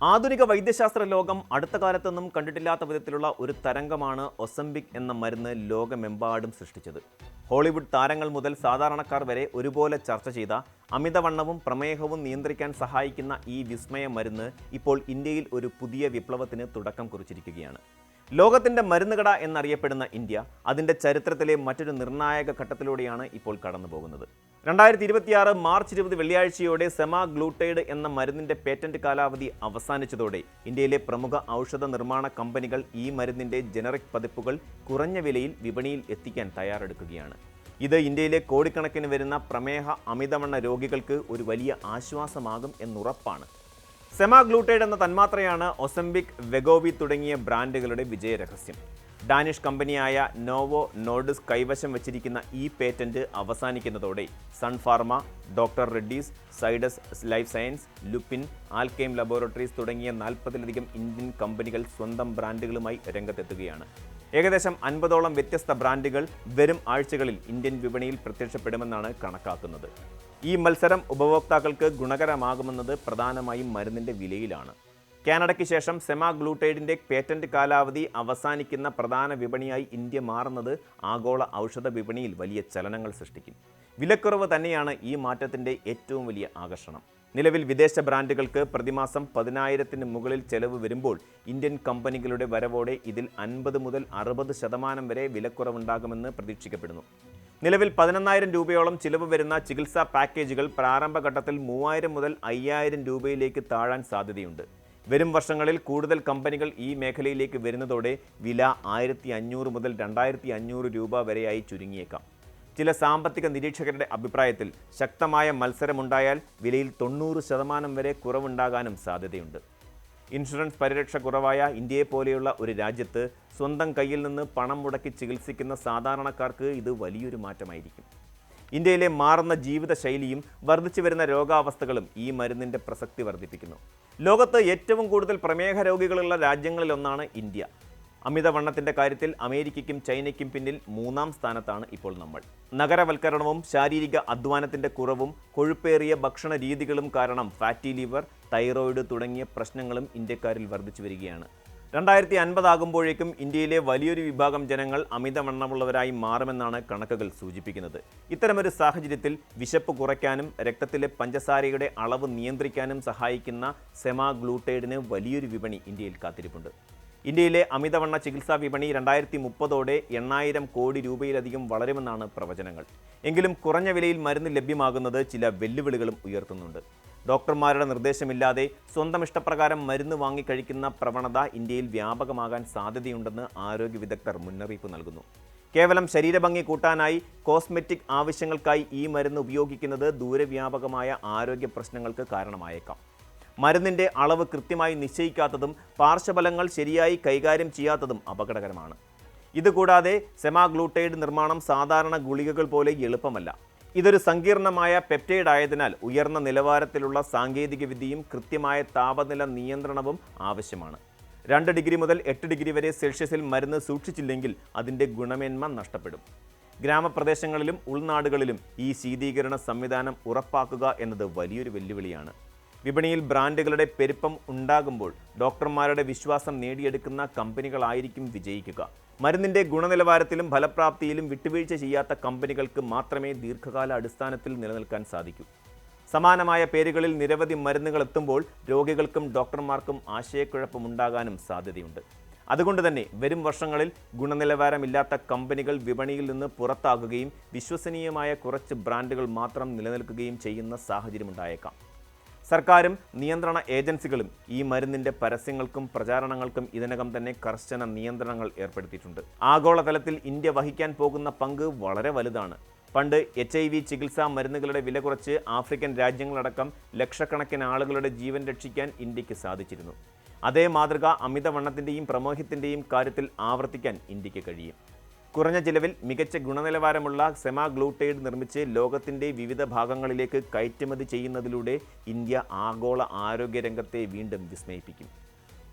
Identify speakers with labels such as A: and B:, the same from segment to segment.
A: ആധുനിക വൈദ്യശാസ്ത്ര ലോകം അടുത്ത കാലത്തൊന്നും കണ്ടിട്ടില്ലാത്ത വിധത്തിലുള്ള ഒരു തരംഗമാണ് ഒസംബിക് എന്ന മരുന്ന് ലോകമെമ്പാടും സൃഷ്ടിച്ചത്. ഹോളിവുഡ് താരങ്ങൾ മുതൽ സാധാരണക്കാർ വരെ ഒരുപോലെ ചർച്ച ചെയ്ത അമിതവണ്ണവും പ്രമേഹവും നിയന്ത്രിക്കാൻ സഹായിക്കുന്ന ഈ വിസ്മയ മരുന്ന് ഇപ്പോൾ ഇന്ത്യയിൽ ഒരു പുതിയ വിപ്ലവത്തിന് തുടക്കം കുറിച്ചിരിക്കുകയാണ്. ലോകത്തിൻ്റെ മരുന്നുകട എന്നറിയപ്പെടുന്ന ഇന്ത്യ അതിൻ്റെ ചരിത്രത്തിലെ മറ്റൊരു നിർണായക ഘട്ടത്തിലൂടെയാണ് ഇപ്പോൾ കടന്നു പോകുന്നത്. 2026 മാർച്ച് 20 വെള്ളിയാഴ്ചയോടെ സെമാഗ്ലൂട്ടൈഡ് എന്ന മരുന്നിൻ്റെ പേറ്റന്റ് കാലാവധി അവസാനിച്ചതോടെ ഇന്ത്യയിലെ പ്രമുഖ ഔഷധ നിർമ്മാണ കമ്പനികൾ ഈ മരുന്നിൻ്റെ ജനറിക് പതിപ്പുകൾ കുറഞ്ഞ വിലയിൽ വിപണിയിൽ എത്തിക്കാൻ തയ്യാറെടുക്കുകയാണ്. ഇത് ഇന്ത്യയിലെ കോടിക്കണക്കിന് വരുന്ന പ്രമേഹ അമിതവണ്ണ രോഗികൾക്ക് ഒരു വലിയ ആശ്വാസമാകും എന്നുറപ്പാണ്. സെമാഗ്ലൂട്ടൈഡ് എന്ന തന്മാത്രയാണ് ഒസംബിക്, വെഗോവി തുടങ്ങിയ ബ്രാൻഡുകളുടെ വിജയരഹസ്യം. ഡാനിഷ് കമ്പനിയായ നോവോ നോർഡിസ്ക് കൈവശം വച്ചിരിക്കുന്ന ഈ പേറ്റന്റ് അവസാനിക്കുന്നതോടെ Sun Pharma, doctor Reddy's, Zydus life science, Lupin, Alkem laboratories തുടങ്ങിയ 40ലധികം ഇന്ത്യൻ കമ്പനികൾ സ്വന്തം ബ്രാൻഡുകളുമായി രംഗത്തെത്തുകയാണ്. ഏകദേശം 50ഓളം വ്യത്യസ്ത ബ്രാൻഡുകൾ വരും ആഴ്ചകളിൽ ഇന്ത്യൻ വിപണിയിൽ പ്രത്യക്ഷപ്പെടുമെന്നാണ് കണക്കാക്കുന്നത്. ഈ മത്സരം ഉപഭോക്താക്കൾക്ക് ഗുണകരമാകുമെന്നത് പ്രധാനമായും മരുന്നിൻ്റെ വിലയിലാണ്. കാനഡയ്ക്ക് ശേഷം സെമാഗ്ലൂട്ടൈഡിൻ്റെ പേറ്റന്റ് കാലാവധി അവസാനിക്കുന്ന പ്രധാന വിപണിയായി ഇന്ത്യ മാറുന്നത് ആഗോള ഔഷധ വിപണിയിൽ വലിയ ചലനങ്ങൾ സൃഷ്ടിക്കും. വിലക്കുറവ് തന്നെയാണ് ഈ മാറ്റത്തിൻ്റെ ഏറ്റവും വലിയ ആകർഷണം. നിലവിൽ വിദേശ ബ്രാൻഡുകൾക്ക് പ്രതിമാസം 10,000-ന് മുകളിൽ ചെലവ് വരുമ്പോൾ ഇന്ത്യൻ കമ്പനികളുടെ വരവോടെ ഇതിൽ 50 മുതൽ 60% വരെ വിലക്കുറവുണ്ടാകുമെന്ന് പ്രതീക്ഷിക്കപ്പെടുന്നു. നിലവിൽ 11,000 രൂപയോളം ചിലവ് വരുന്ന ചികിത്സാ പാക്കേജുകൾ പ്രാരംഭഘട്ടത്തിൽ 3,000 മുതൽ 5,000 രൂപയിലേക്ക് താഴാൻ സാധ്യതയുണ്ട്. വരും വർഷങ്ങളിൽ കൂടുതൽ കമ്പനികൾ ഈ മേഖലയിലേക്ക് വരുന്നതോടെ വില 1,500 മുതൽ 2,500 രൂപ വരെയായി ചുരുങ്ങിയേക്കാം. ചില സാമ്പത്തിക നിരീക്ഷകരുടെ അഭിപ്രായത്തിൽ ശക്തമായ മത്സരമുണ്ടായാൽ വിലയിൽ 90% വരെ കുറവുണ്ടാകാനും സാധ്യതയുണ്ട്. ഇൻഷുറൻസ് പരിരക്ഷ കുറവായ ഇന്ത്യയെപ്പോലെയുള്ള ഒരു രാജ്യത്ത് സ്വന്തം കയ്യിൽ നിന്ന് പണം മുടക്കി ചികിത്സിക്കുന്ന സാധാരണക്കാർക്ക് ഇത് വലിയൊരു മാറ്റമായിരിക്കും. ഇന്ത്യയിലെ മാറുന്ന ജീവിതശൈലിയും വർദ്ധിച്ചു വരുന്ന രോഗാവസ്ഥകളും ഈ മരുന്നിൻ്റെ പ്രസക്തി വർദ്ധിപ്പിക്കുന്നു. ലോകത്ത് ഏറ്റവും കൂടുതൽ പ്രമേഹ രോഗികളുള്ള രാജ്യങ്ങളിലൊന്നാണ് ഇന്ത്യ. അമിതവണ്ണത്തിൻ്റെ കാര്യത്തിൽ അമേരിക്കയ്ക്കും ചൈനയ്ക്കും പിന്നിൽ 3ാം സ്ഥാനത്താണ് ഇപ്പോൾ നമ്മൾ. നഗരവൽക്കരണവും ശാരീരിക അധ്വാനത്തിൻ്റെ കുറവും കൊഴുപ്പേറിയ ഭക്ഷണ രീതികളും കാരണം ഫാറ്റി ലിവർ, തൈറോയിഡ് തുടങ്ങിയ പ്രശ്നങ്ങളും ഇന്ത്യക്കാരിൽ വർദ്ധിച്ചു വരികയാണ്. 2050 ആകുമ്പോഴേക്കും ഇന്ത്യയിലെ വലിയൊരു വിഭാഗം ജനങ്ങൾ അമിതവണ്ണമുള്ളവരായി മാറുമെന്നാണ് കണക്കുകൾ സൂചിപ്പിക്കുന്നത്. ഇത്തരമൊരു സാഹചര്യത്തിൽ വിശപ്പ് കുറയ്ക്കാനും രക്തത്തിലെ പഞ്ചസാരയുടെ അളവ് നിയന്ത്രിക്കാനും സഹായിക്കുന്ന സെമാഗ്ലൂട്ടൈഡിന് വലിയൊരു വിപണി ഇന്ത്യയിൽ കാത്തിരിപ്പുണ്ട്. ഇന്ത്യയിലെ അമിതവണ്ണ ചികിത്സാ വിപണി 2030ഓടെ 8,000 കോടി രൂപയിലധികം വളരുമെന്നാണ് പ്രവചനങ്ങൾ. എങ്കിലും കുറഞ്ഞ വിലയിൽ മരുന്ന് ലഭ്യമാകുന്നത് ചില വെല്ലുവിളികളും ഉയർത്തുന്നുണ്ട്. ഡോക്ടർമാരുടെ നിർദ്ദേശമില്ലാതെ സ്വന്തം ഇഷ്ടപ്രകാരം മരുന്ന് വാങ്ങിക്കഴിക്കുന്ന പ്രവണത ഇന്ത്യയിൽ വ്യാപകമാകാൻ സാധ്യതയുണ്ടെന്ന് ആരോഗ്യ വിദഗ്ധർ മുന്നറിയിപ്പ് നൽകുന്നു. കേവലം ശരീരഭംഗി കൂട്ടാനായി കോസ്മെറ്റിക് ആവശ്യങ്ങൾക്കായി ഈ മരുന്ന് ഉപയോഗിക്കുന്നത് ദൂരവ്യാപകമായ ആരോഗ്യ പ്രശ്നങ്ങൾക്ക് കാരണമായേക്കാം. മരുന്നിൻ്റെ അളവ് കൃത്യമായി നിശ്ചയിക്കാത്തതും പാർശ്വഫലങ്ങൾ ശരിയായി കൈകാര്യം ചെയ്യാത്തതും അപകടകരമാണ്. ഇതുകൂടാതെ സെമാഗ്ലൂട്ടൈഡ് നിർമ്മാണം സാധാരണ ഗുളികകൾ പോലെ എളുപ്പമല്ല. ഇതൊരു സങ്കീർണമായ പെപ്റ്റൈഡ് ആയതിനാൽ ഉയർന്ന നിലവാരത്തിലുള്ള സാങ്കേതികവിദ്യയും കൃത്യമായ താപനില നിയന്ത്രണവും ആവശ്യമാണ്. 2 ഡിഗ്രി മുതൽ 8 ഡിഗ്രി വരെ സെൽഷ്യസിൽ മരുന്ന് സൂക്ഷിച്ചില്ലെങ്കിൽ അതിൻ്റെ ഗുണമേന്മ നഷ്ടപ്പെടും. ഗ്രാമപ്രദേശങ്ങളിലും ഉൾനാടുകളിലും ഈ ശീതീകരണ സംവിധാനം ഉറപ്പാക്കുക എന്നത് വലിയൊരു വെല്ലുവിളിയാണ്. വിപണിയിൽ ബ്രാൻഡുകളുടെ പെരുപ്പം ഉണ്ടാകുമ്പോൾ ഡോക്ടർമാരുടെ വിശ്വാസം നേടിയെടുക്കുന്ന കമ്പനികളായിരിക്കും വിജയിക്കുക. മരുന്നിൻ്റെ ഗുണനിലവാരത്തിലും ഫലപ്രാപ്തിയിലും വിട്ടുവീഴ്ച ചെയ്യാത്ത കമ്പനികൾക്ക് മാത്രമേ ദീർഘകാല അടിസ്ഥാനത്തിൽ നിലനിൽക്കാൻ സാധിക്കൂ. സമാനമായ പേരുകളിൽ നിരവധി മരുന്നുകൾ എത്തുമ്പോൾ രോഗികൾക്കും ഡോക്ടർമാർക്കും ആശയക്കുഴപ്പമുണ്ടാകാനും സാധ്യതയുണ്ട്. അതുകൊണ്ട് തന്നെ വരും വർഷങ്ങളിൽ ഗുണനിലവാരമില്ലാത്ത കമ്പനികൾ വിപണിയിൽ നിന്ന് പുറത്താകുകയും വിശ്വസനീയമായ കുറച്ച് ബ്രാൻഡുകൾ മാത്രം നിലനിൽക്കുകയും ചെയ്യുന്ന സാഹചര്യമുണ്ടായേക്കാം. സർക്കാരും നിയന്ത്രണ ഏജൻസികളും ഈ മരുന്നിൻ്റെ പരസ്യങ്ങൾക്കും പ്രചാരണങ്ങൾക്കും ഇതിനകം തന്നെ കർശന നിയന്ത്രണങ്ങൾ ഏർപ്പെടുത്തിയിട്ടുണ്ട്. ആഗോളതലത്തിൽ ഇന്ത്യ വഹിക്കാൻ പോകുന്ന പങ്ക് വളരെ വലുതാണ്. പണ്ട് HIV ചികിത്സാ മരുന്നുകളുടെ വില കുറച്ച് ആഫ്രിക്കൻ രാജ്യങ്ങളടക്കം ലക്ഷക്കണക്കിന് ആളുകളുടെ ജീവൻ രക്ഷിക്കാൻ ഇന്ത്യക്ക് സാധിച്ചിരുന്നു. അതേ മാതൃക അമിതവണ്ണത്തിൻ്റെയും പ്രമേഹത്തിൻ്റെയും കാര്യത്തിൽ ആവർത്തിക്കാൻ ഇന്ത്യക്ക് കഴിയും. കുറഞ്ഞ ചിലവിൽ മികച്ച ഗുണനിലവാരമുള്ള സെമാഗ്ലൂട്ടൈഡ് നിർമ്മിച്ച് ലോകത്തിൻ്റെ വിവിധ ഭാഗങ്ങളിലേക്ക് കയറ്റുമതി ചെയ്യുന്നതിലൂടെ ഇന്ത്യ ആഗോള ആരോഗ്യരംഗത്തെ വീണ്ടും വിസ്മയിപ്പിക്കും.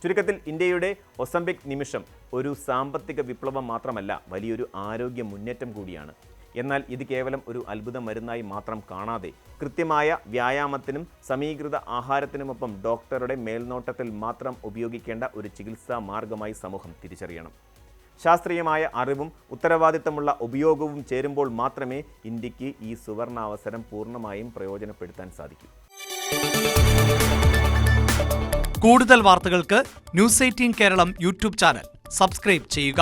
A: ചുരുക്കത്തിൽ ഇന്ത്യയുടെ ഒസംബിക് നിമിഷം ഒരു സാമ്പത്തിക വിപ്ലവം മാത്രമല്ല, വലിയൊരു ആരോഗ്യ മുന്നേറ്റം കൂടിയാണ്. എന്നാൽ ഇത് കേവലം ഒരു അത്ഭുത മരുന്നായി മാത്രം കാണാതെ കൃത്യമായ വ്യായാമത്തിനും സമീകൃത ആഹാരത്തിനുമൊപ്പം ഡോക്ടറുടെ മേൽനോട്ടത്തിൽ മാത്രം ഉപയോഗിക്കേണ്ട ഒരു ചികിത്സാ മാർഗമായി സമൂഹം തിരിച്ചറിയണം. ശാസ്ത്രീയമായ അറിവും ഉത്തരവാദിത്തമുള്ള ഉപയോഗവും ചേരുമ്പോൾ മാത്രമേ ഇന്ത്യക്ക് ഈ സുവർണാവസരം പൂർണ്ണമായും പ്രയോജനപ്പെടുത്താൻ സാധിക്കൂ.
B: കൂടുതൽ വാർത്തകൾക്ക് news 18 Keralam YouTube channel subscribe ചെയ്യുക.